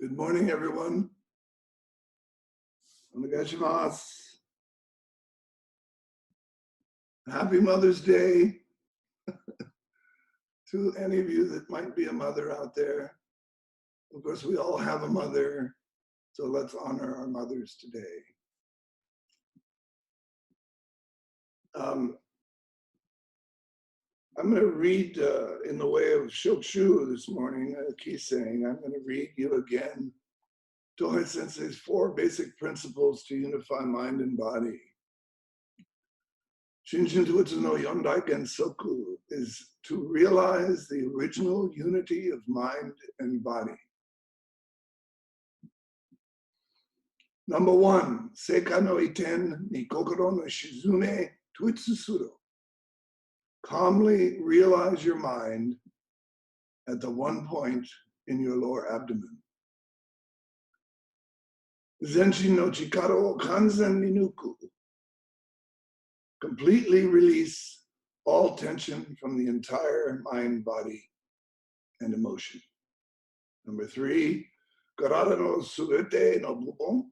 Good morning, everyone. Onegaishimasu. Happy Mother's Day to any of you that might be a mother out there. Of course, we all have a mother, so let's honor our mothers today. I'm going to read in the way of Shochu this morning, Keith saying, I'm going to read you again Tohei Sensei's 4 basic principles to unify mind and body. Shinshin Tuitsu no Yondai Gensoku is to realize the original unity of mind and body. Number 1, Seika no Iten ni Kokoro no Shizune Tuitsu Suro. Calmly realize your mind at the one point in your lower abdomen. Zenshin no Chikaro Kanzen Ninuku. Completely release all tension from the entire mind, body, and emotion. Number 3, Karada no Subete no Bubon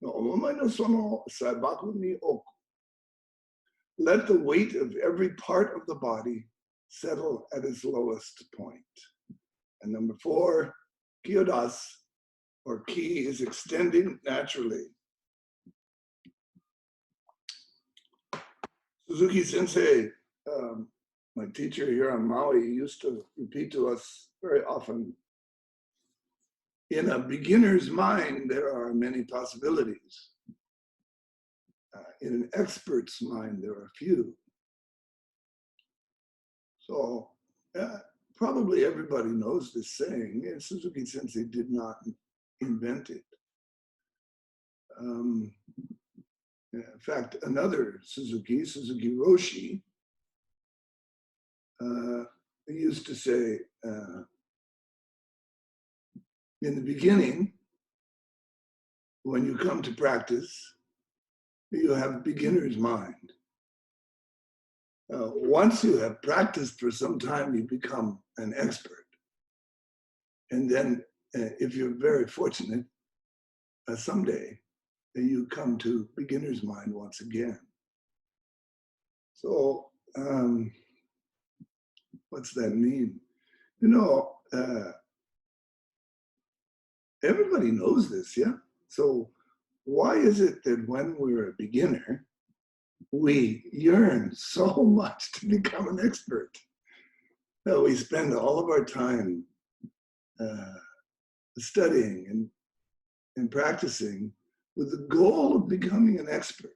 no Omomai no Sono Saibaku ni Oku. Let the weight of every part of the body settle at its lowest point. And number 4, Kyodas, or ki, is extending naturally. Suzuki Sensei, my teacher here on Maui, used to repeat to us very often, in a beginner's mind, there are many possibilities. In an expert's mind, there are few. So probably everybody knows this saying, and Suzuki Sensei did not invent it. In fact, another Suzuki Roshi, used to say, in the beginning, when you come to practice, you have beginner's mind. Once you have practiced for some time, you become an expert. And then, if you're very fortunate, someday you come to beginner's mind once again. So, what's that mean? You know, everybody knows this, yeah? So why is it that when we're a beginner, we yearn so much to become an expert? Well, we spend all of our time studying and practicing with the goal of becoming an expert.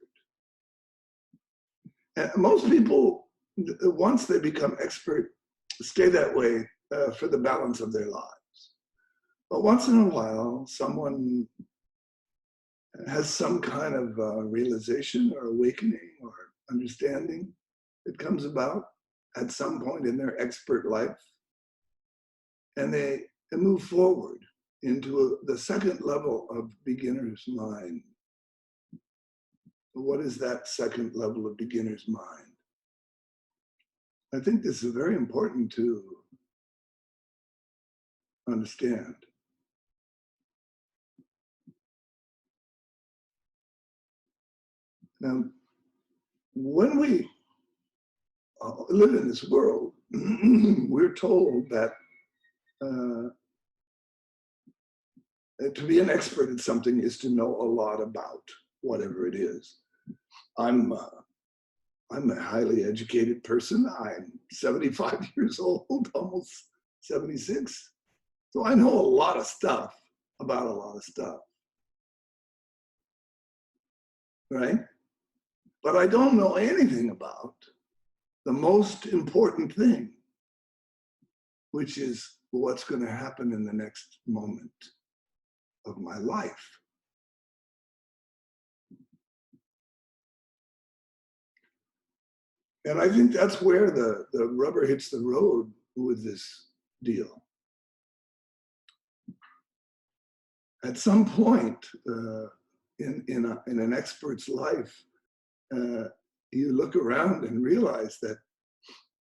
And most people, once they become expert, stay that way for the balance of their lives. But once in a while, someone has some kind of realization or awakening or understanding that comes about at some point in their expert life. And they move forward into the second level of beginner's mind. What is that second level of beginner's mind? I think this is very important to understand. Now, when we live in this world, we're told that to be an expert at something is to know a lot about whatever it is. I'm a highly educated person. I'm 75 years old, almost 76. So I know a lot of stuff about a lot of stuff, right? But I don't know anything about the most important thing, which is what's going to happen in the next moment of my life. And I think that's where the rubber hits the road with this deal. At some point in an expert's life, you look around and realize that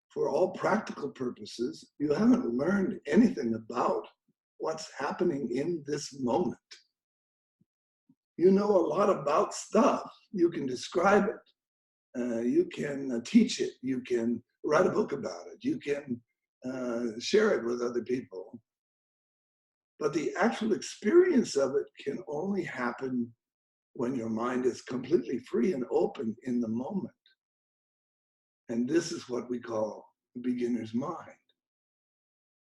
for all practical purposes, you haven't learned anything about what's happening in this moment. You know a lot about stuff. You can describe it. You can teach it. You can write a book about it. You can share it with other people. But the actual experience of it can only happen when your mind is completely free and open in the moment. And this is what we call the beginner's mind,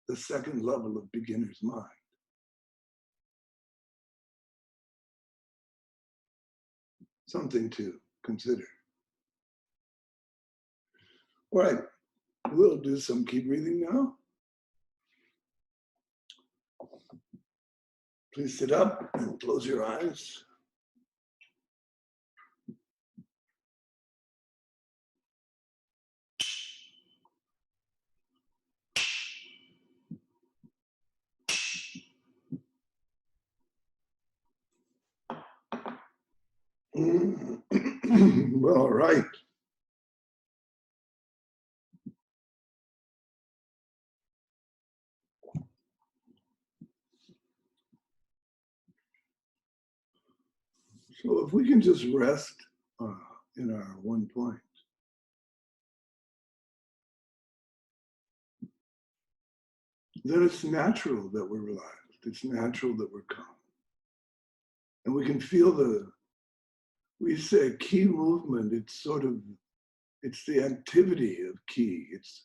the second level of beginner's mind. Something to consider. All right, we'll do some key breathing now. Please sit up and close your eyes. Well, all right. So if we can just rest in our one point. Then it's natural that we're relaxed. It's natural that we're calm. And we can feel we say key movement, it's the activity of key. It's,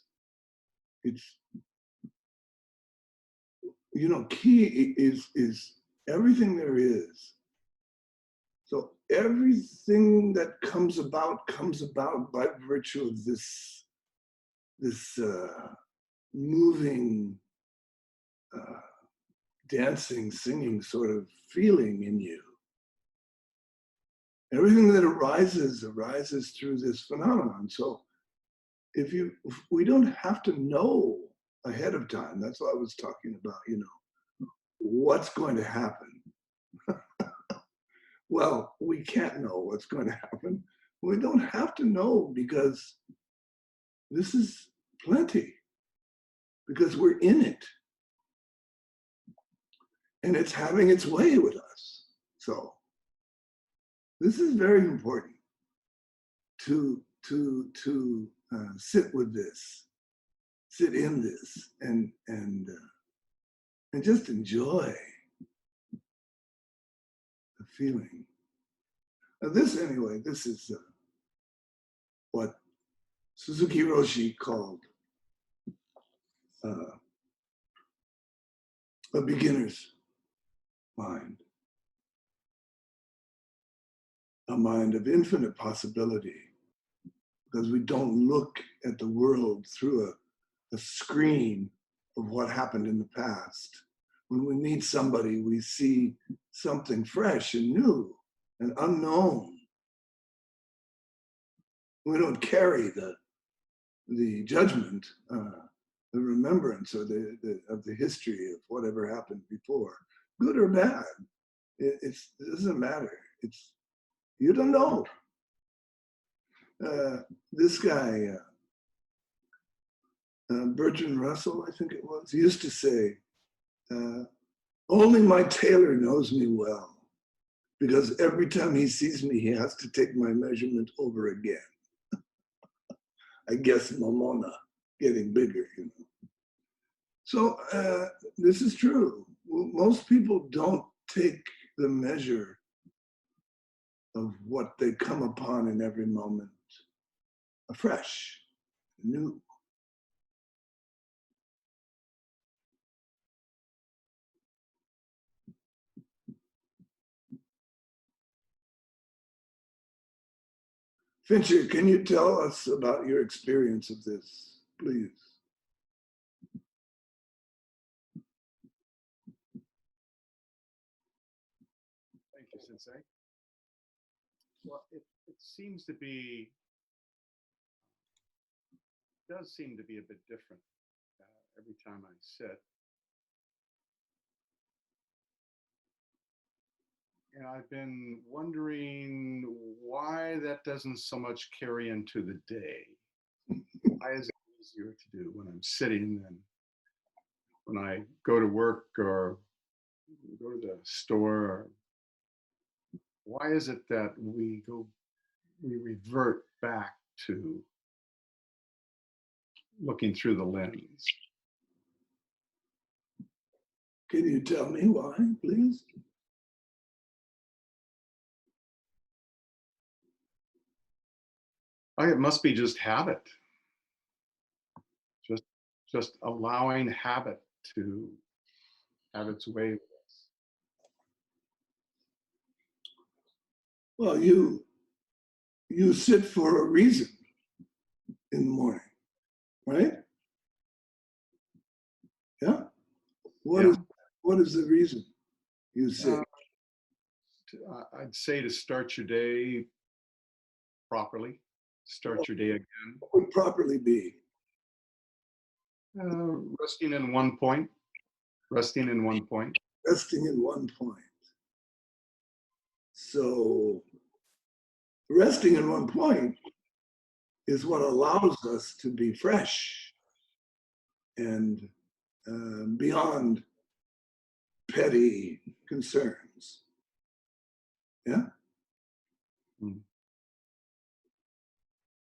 key is everything there is. So everything that comes about by virtue of this moving, dancing, singing sort of feeling in you. Everything that arises through this phenomenon. So if we don't have to know ahead of time. That's what I was talking about, what's going to happen. Well, we can't know what's going to happen. We don't have to know because this is plenty, because we're in it. And it's having its way with us. So this is very important to sit with this, sit in this, and just enjoy the feeling. Now this is what Suzuki Roshi called a beginner's mind, a mind of infinite possibility, because we don't look at the world through a screen of what happened in the past. When we meet somebody, we see something fresh and new and unknown. We don't carry the judgment, the remembrance of the history of whatever happened before, good or bad. It doesn't matter. You don't know. This guy, Bertrand Russell, I think it was, used to say, only my tailor knows me well, because every time he sees me, he has to take my measurement over again. I guess Momona getting bigger, So this is true. Most people don't take the measure of what they come upon in every moment afresh, new. Fincher, can you tell us about your experience of this, please? Thank you, Sensei. Well, it seems to be, does seem to be a bit different every time I sit. And I've been wondering why that doesn't so much carry into the day. Why is it easier to do when I'm sitting than when I go to work or go to the store, why is it that we revert back to looking through the lens? Can you tell me why, please? It must be just habit. Just allowing habit to have its way with us. Well, you sit for a reason in the morning, right? Yeah. What is the reason you sit? I'd say to start your day properly, start your day again. What would properly be? Resting in one point. Resting in one point. Resting in one point. So resting in one point is what allows us to be fresh and beyond petty concerns. Yeah? Mm.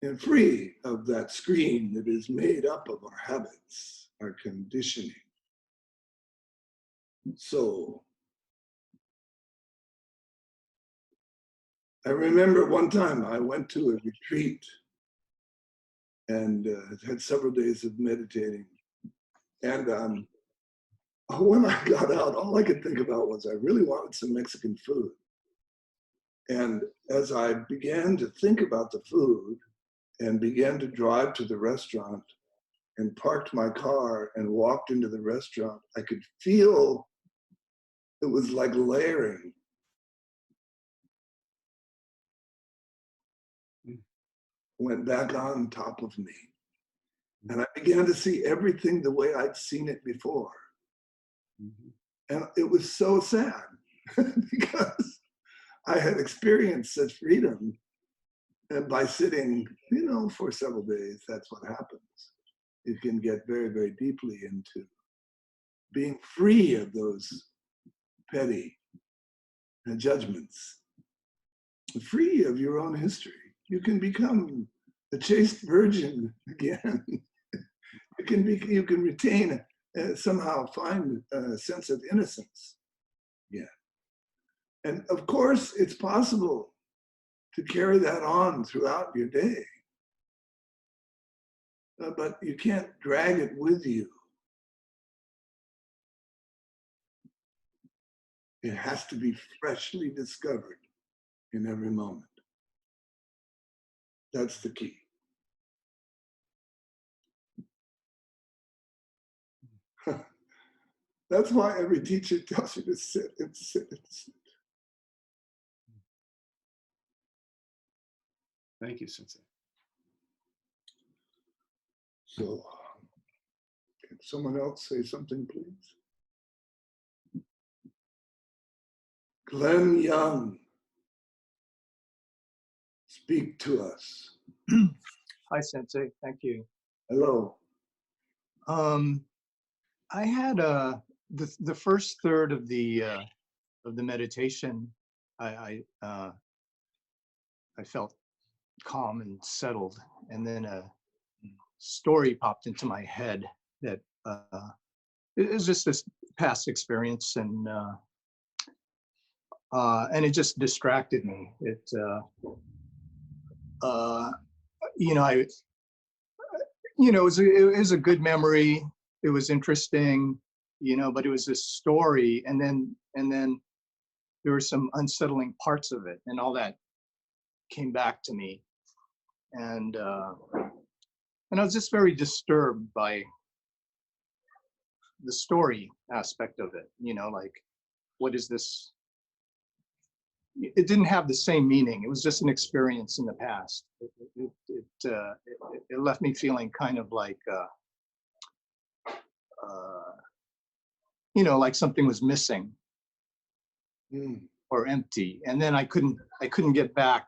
And free of that screen that is made up of our habits, our conditioning. So I remember one time I went to a retreat and had several days of meditating. And when I got out, all I could think about was I really wanted some Mexican food. And as I began to think about the food and began to drive to the restaurant and parked my car and walked into the restaurant, I could feel it was like layering. Went back on top of me. And I began to see everything the way I'd seen it before. Mm-hmm. And it was so sad because I had experienced such freedom. And by sitting, for several days, that's what happens. You can get very, very deeply into being free of those petty judgments, free of your own history. You can become a chaste virgin again. You can retain, somehow find a sense of innocence. Yeah. And of course, it's possible to carry that on throughout your day. But you can't drag it with you. It has to be freshly discovered in every moment. That's the key. That's why every teacher tells you to sit and sit and sit. Thank you, Sensei. So, can someone else say something, please? Glenn Young, speak to us. Hi, Sensei. Thank you. Hello. I had the first third of the meditation. I felt calm and settled, and then a story popped into my head that it was just this past experience, and it just distracted me. It it was a good memory. It was interesting, but it was this story, and then there were some unsettling parts of it, and all that came back to me, and I was just very disturbed by the story aspect of it. Like, what is this? It didn't have the same meaning. It was just an experience in the past. It left me feeling kind of like, like something was missing or empty. And then I couldn't get back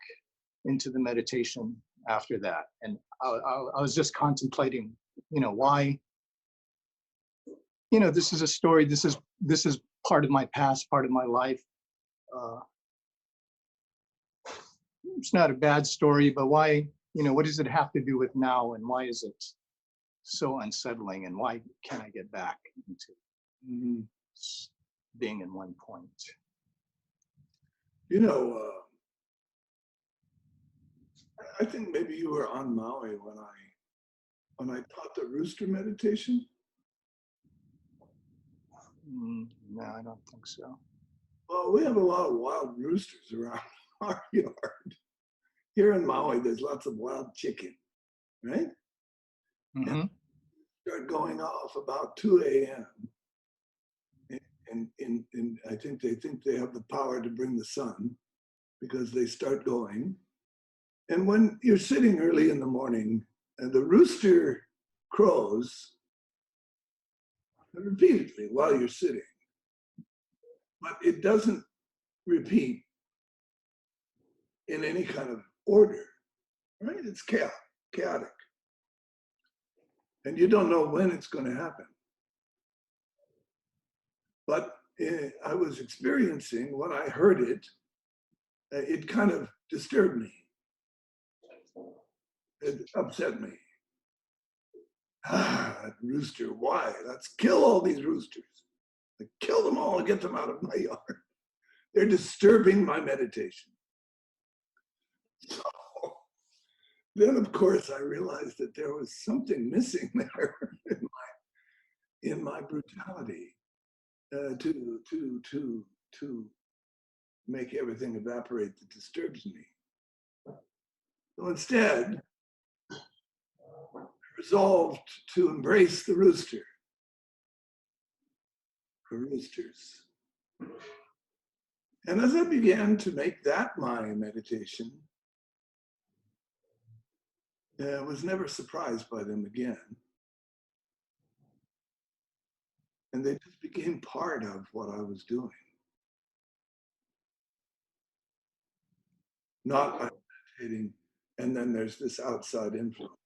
into the meditation after that. And I was just contemplating, why you know, this is a story. This is part of my past, part of my life. Uh, it's not a bad story, but why, you know, what does it have to do with now, and why is it so unsettling, and why can't I get back into Mhm. being in one point? You know, I think maybe you were on Maui when I taught the rooster meditation. No, I don't think so. Well, we have a lot of wild roosters around our yard. Here in Maui, there's lots of wild chicken, right? Hmm. Start going off about 2 a.m. And I think they have the power to bring the sun because they start going. And when you're sitting early in the morning, and the rooster crows repeatedly while you're sitting, but it doesn't repeat in any kind of order, right? It's chaotic. And you don't know when it's going to happen. But I was experiencing when I heard it, it kind of disturbed me. It upset me. That rooster, why? Let's kill all these roosters. Like, kill them all and get them out of my yard. They're disturbing my meditation. So then, of course, I realized that there was something missing there in my brutality to make everything evaporate that disturbs me. So instead, I resolved to embrace the rooster, the roosters. And as I began to make that my meditation, I was never surprised by them again. And they just became part of what I was doing. Not by meditating, and then there's this outside influence.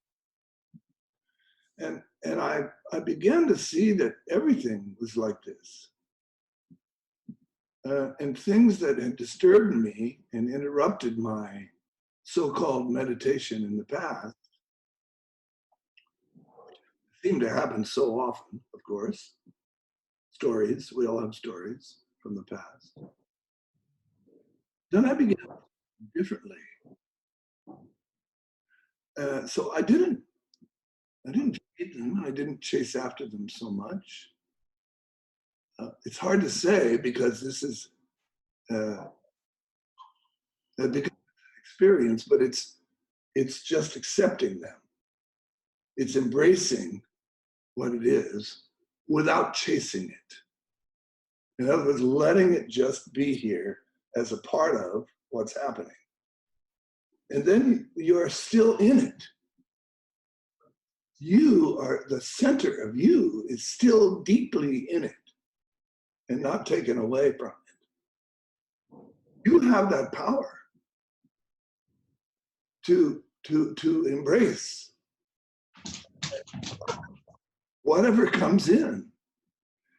And I began to see that everything was like this. And things that had disturbed me and interrupted my so-called meditation in the past seemed to happen so often, of course. Stories, we all have stories from the past. Then I began differently. So I didn't feed them. I didn't chase after them so much. It's hard to say because this is because experience, but it's just accepting them. It's embracing what it is without chasing it. In other words, letting it just be here as a part of what's happening. And then you're still in it. You are, the center of you is still deeply in it and not taken away from it. You have that power to embrace whatever comes in.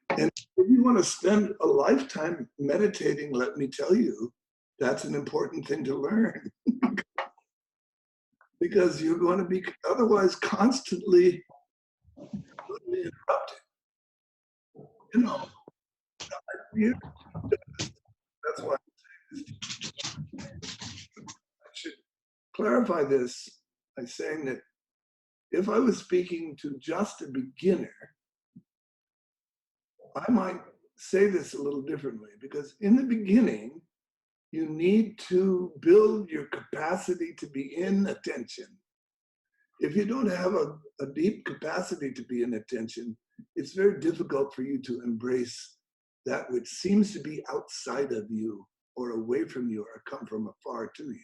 And if you want to spend a lifetime meditating, let me tell you, that's an important thing to learn. Because you're going to be otherwise constantly interrupted. You know, that's why I should clarify this by saying that if I was speaking to just a beginner, I might say this a little differently, because in the beginning, you need to build your capacity to be in attention. If you don't have a deep capacity to be in attention, it's very difficult for you to embrace that which seems to be outside of you or away from you or come from afar to you.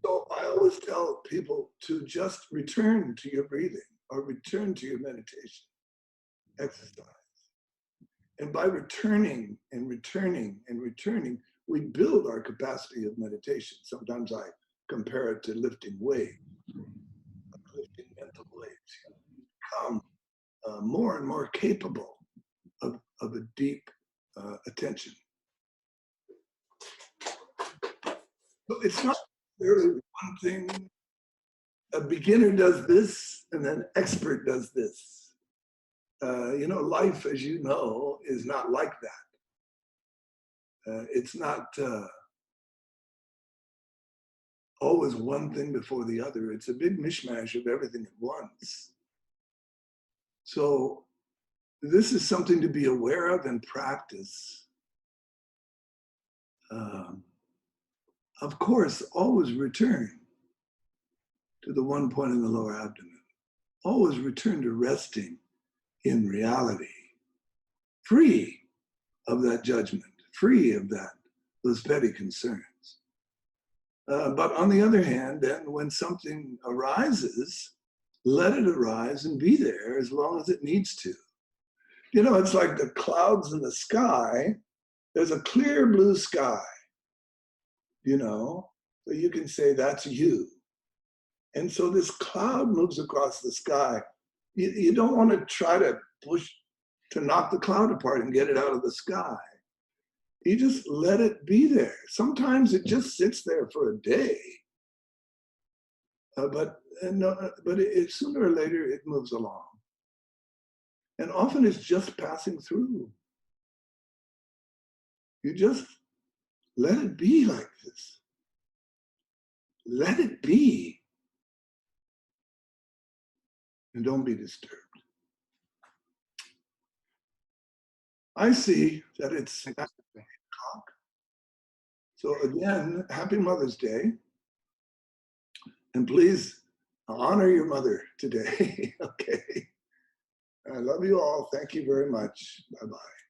So I always tell people to just return to your breathing or return to your meditation exercise. And by returning and returning and returning, we build our capacity of meditation. Sometimes I compare it to lifting weights, lifting mental weights. Come more and more capable of a deep attention. So it's not necessarily one thing. A beginner does this, and then expert does this. You know, life, as you know, is not like that. It's not always one thing before the other. It's a big mishmash of everything at once. So this is something to be aware of and practice. Of course, always return to the one point in the lower abdomen. Always return to resting in reality, free of that judgment, free of those petty concerns. But on the other hand, then when something arises, let it arise and be there as long as it needs to. You know, it's like the clouds in the sky. There's a clear blue sky, you know, so you can say that's you. And so this cloud moves across the sky. You don't want to try to push to knock the cloud apart and get it out of the sky. You just let it be there. Sometimes it just sits there for a day, but sooner or later it moves along. And often it's just passing through. You just let it be like this. Let it be. And don't be disturbed. I see that it's 8 o'clock. So again, happy Mother's Day. And please honor your mother today. Okay. I love you all. Thank you very much. Bye-bye.